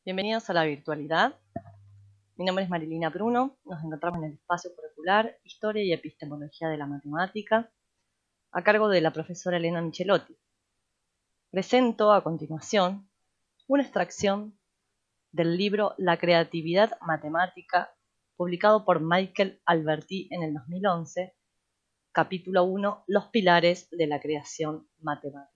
Bienvenidos a la virtualidad. Mi nombre es Marilina Bruno. Nos encontramos en el espacio curricular Historia y Epistemología de la Matemática, a cargo de la profesora Elena Michelotti. Presento a continuación una extracción del libro La creatividad matemática, publicado por Michael Alberti en el 2011, capítulo 1, Los pilares de la creación matemática.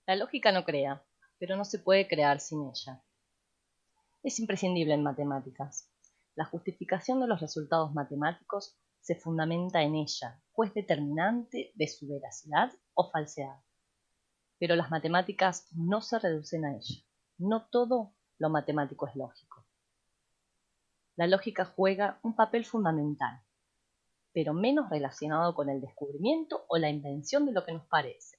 La lógica no crea, pero no se puede crear sin ella. Es imprescindible en matemáticas. La justificación de los resultados matemáticos se fundamenta en ella, pues determinante de su veracidad o falsedad. Pero las matemáticas no se reducen a ella. No todo lo matemático es lógico. La lógica juega un papel fundamental, pero menos relacionado con el descubrimiento o la invención de lo que nos parece.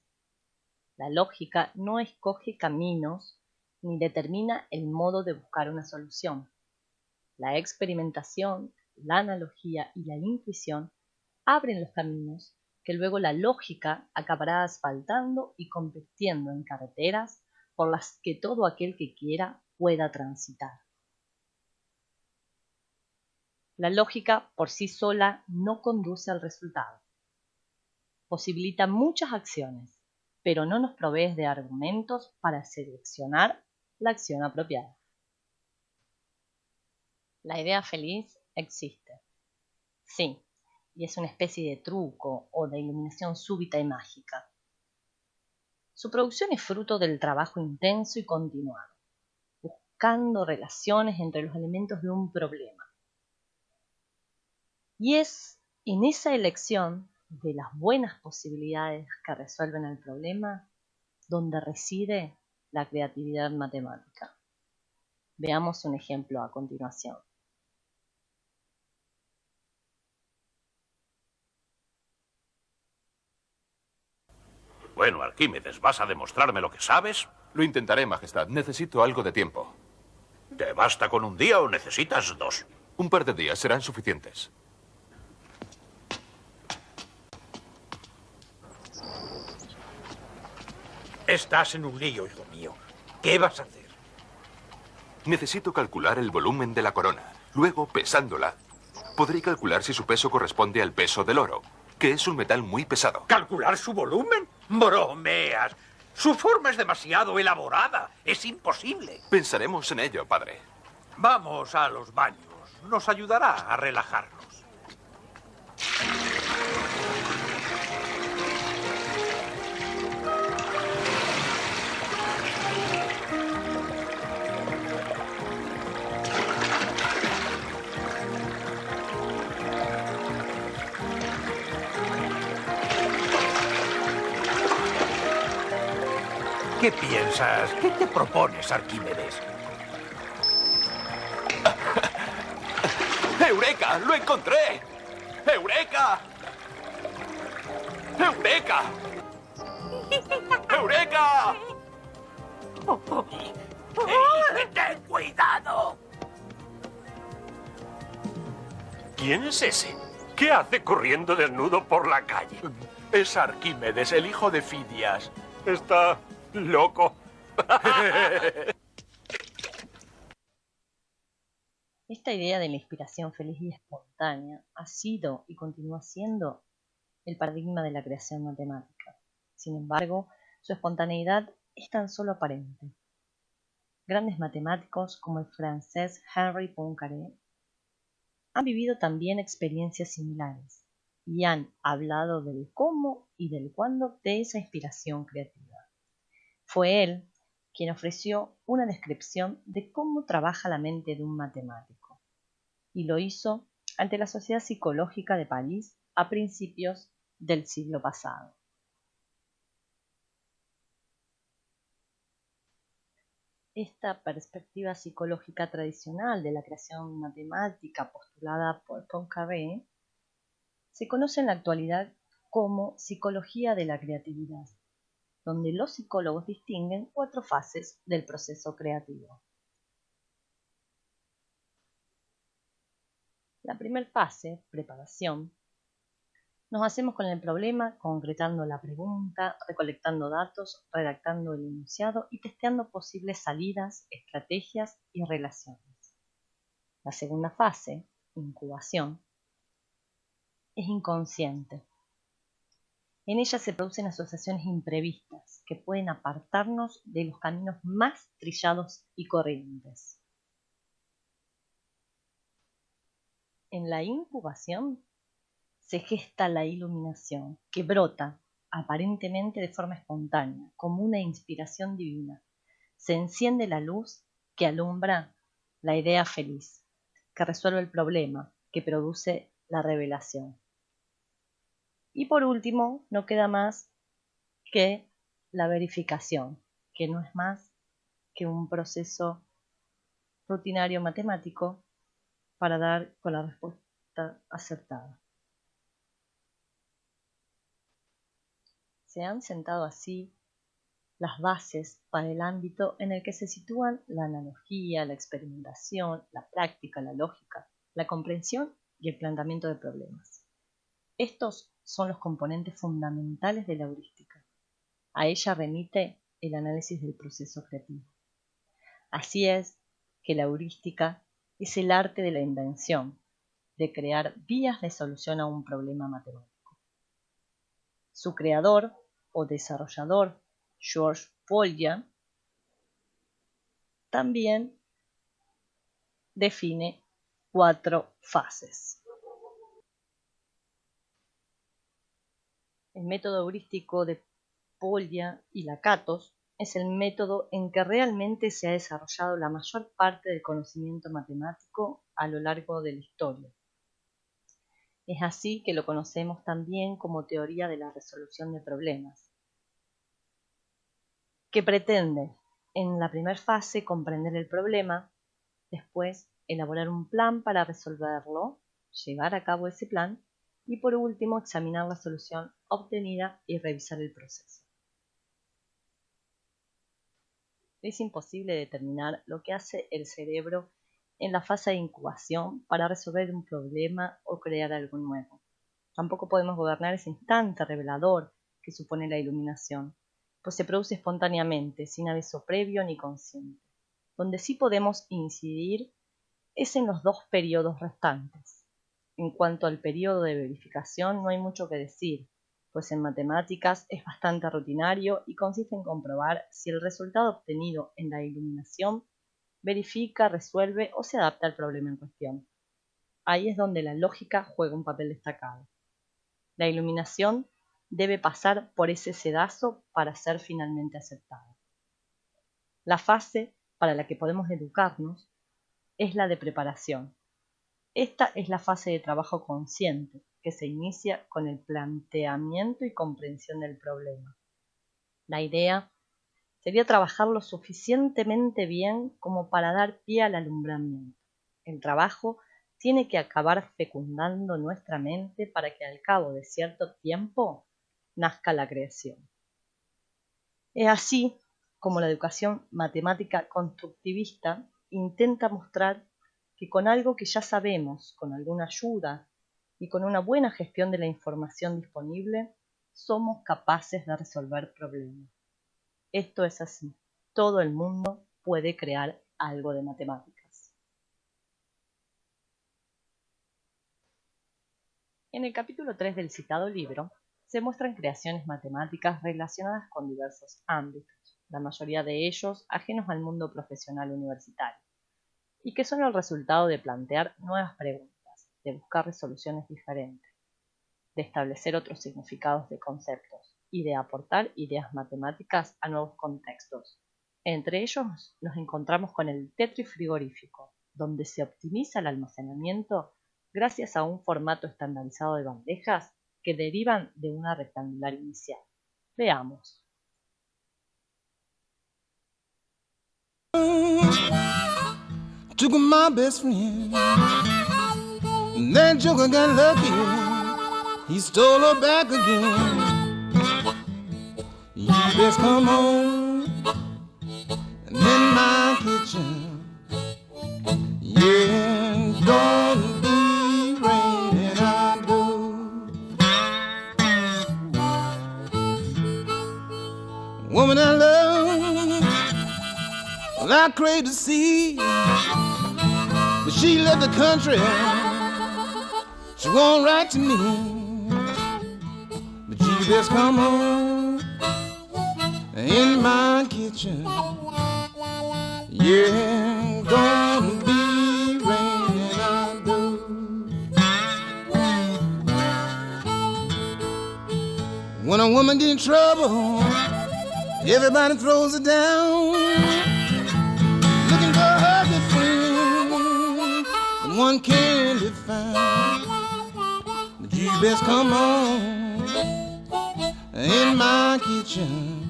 La lógica no escoge caminos ni determina el modo de buscar una solución. La experimentación, la analogía y la intuición abren los caminos que luego la lógica acabará asfaltando y convirtiendo en carreteras por las que todo aquel que quiera pueda transitar. La lógica por sí sola no conduce al resultado. Posibilita muchas acciones, pero no nos provee de argumentos para seleccionar la acción apropiada. La idea feliz existe. Sí, y es una especie de truco o de iluminación súbita y mágica. Su producción es fruto del trabajo intenso y continuado, buscando relaciones entre los elementos de un problema. Y es en esa elección de las buenas posibilidades que resuelven el problema donde reside la creatividad matemática. Veamos un ejemplo a continuación. Bueno, Arquímedes, ¿vas a demostrarme lo que sabes? Lo intentaré, Majestad. Necesito algo de tiempo. ¿Te basta con un día o necesitas dos? Un par de días serán suficientes. Estás en un lío, hijo mío. ¿Qué vas a hacer? Necesito calcular el volumen de la corona. Luego, pesándola, podré calcular si su peso corresponde al peso del oro, que es un metal muy pesado. ¿Calcular su volumen? Bromeas. Su forma es demasiado elaborada. Es imposible. Pensaremos en ello, padre. Vamos a los baños. Nos ayudará a relajarnos. ¿Qué piensas? ¿Qué te propones, Arquímedes? ¡Eureka! ¡Lo encontré! ¡Eureka! ¡Eureka! ¡Eureka! ¡Ten cuidado! ¿Quién es ese? ¿Qué hace corriendo desnudo por la calle? Es Arquímedes, el hijo de Fidias. Está loco. Esta idea de la inspiración feliz y espontánea ha sido y continúa siendo el paradigma de la creación matemática. Sin embargo, su espontaneidad es tan solo aparente. Grandes matemáticos como el francés Henri Poincaré han vivido también experiencias similares y han hablado del cómo y del cuándo de esa inspiración creativa. Fue él quien ofreció una descripción de cómo trabaja la mente de un matemático, y lo hizo ante la Sociedad Psicológica de París a principios del siglo pasado. Esta perspectiva psicológica tradicional de la creación matemática postulada por Poincaré se conoce en la actualidad como psicología de la creatividad, donde los psicólogos distinguen 4 fases del proceso creativo. La primera fase, preparación, Nos hacemos con el problema concretando la pregunta, recolectando datos, redactando el enunciado y testeando posibles salidas, estrategias y relaciones. La segunda fase, incubación, es inconsciente. En ella se producen asociaciones imprevistas que pueden apartarnos de los caminos más trillados y corrientes. En la incubación se gesta la iluminación, que brota aparentemente de forma espontánea, como una inspiración divina. Se enciende la luz que alumbra la idea feliz, que resuelve el problema, que produce la revelación. Y por último, no queda más que la verificación, que no es más que un proceso rutinario matemático para dar con la respuesta acertada. Se han sentado así las bases para el ámbito en el que se sitúan la analogía, la experimentación, la práctica, la lógica, la comprensión y el planteamiento de problemas. Estos son los componentes fundamentales de la heurística. A ella remite el análisis del proceso creativo. Así es que la heurística es el arte de la invención, de crear vías de solución a un problema matemático. Su creador o desarrollador, Georges Polya, también define 4 fases. El método heurístico de Polya y Lakatos es el método en que realmente se ha desarrollado la mayor parte del conocimiento matemático a lo largo de la historia. Es así que lo conocemos también como teoría de la resolución de problemas, que pretende, en la primera fase, comprender el problema, después elaborar un plan para resolverlo, llevar a cabo ese plan y por último examinar la solución obtenida y revisar el proceso. Es imposible determinar lo que hace el cerebro en la fase de incubación para resolver un problema o crear algo nuevo. Tampoco podemos gobernar ese instante revelador que supone la iluminación, pues se produce espontáneamente, sin aviso previo ni consciente. Donde sí podemos incidir es en los 2 periodos restantes. En cuanto al periodo de verificación, no hay mucho que decir, pues en matemáticas es bastante rutinario y consiste en comprobar si el resultado obtenido en la iluminación verifica, resuelve o se adapta al problema en cuestión. Ahí es donde la lógica juega un papel destacado. La iluminación debe pasar por ese sedazo para ser finalmente aceptada. La fase para la que podemos educarnos es la de preparación. Esta es la fase de trabajo consciente, que se inicia con el planteamiento y comprensión del problema. La idea sería trabajar lo suficientemente bien como para dar pie al alumbramiento. El trabajo tiene que acabar fecundando nuestra mente para que al cabo de cierto tiempo nazca la creación. Es así como la educación matemática constructivista intenta mostrar que con algo que ya sabemos, con alguna ayuda y con una buena gestión de la información disponible, somos capaces de resolver problemas. Esto es así. Todo el mundo puede crear algo de matemáticas. En el capítulo 3 del citado libro, se muestran creaciones matemáticas relacionadas con diversos ámbitos, la mayoría de ellos ajenos al mundo profesional universitario, y que son el resultado de plantear nuevas preguntas, de buscar resoluciones diferentes, de establecer otros significados de conceptos y de aportar ideas matemáticas a nuevos contextos. Entre ellos nos encontramos con el tetrifrigorífico, donde se optimiza el almacenamiento gracias a un formato estandarizado de bandejas que derivan de una rectangular inicial. Veamos. Took my best friend, and that joker got lucky. He stole her back again. You best come on in my kitchen. Yeah, don't be raining outdoors. woman I love, well, I crave to see, but she left the country. She won't write to me, but you best come on in my kitchen. Yeah, gonna be raining outdoors. When a woman get in trouble, everybody throws her down, looking for her good friend, but one can't be found. But you best come on in my kitchen.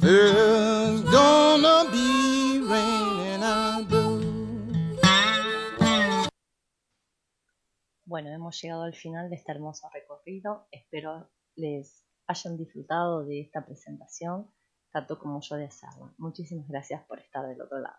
There's gonna be raining outdoors. Bueno, hemos llegado al final de este hermoso recorrido. Espero les hayan disfrutado de esta presentación, tanto como yo de hacerla. Muchísimas gracias por estar del otro lado.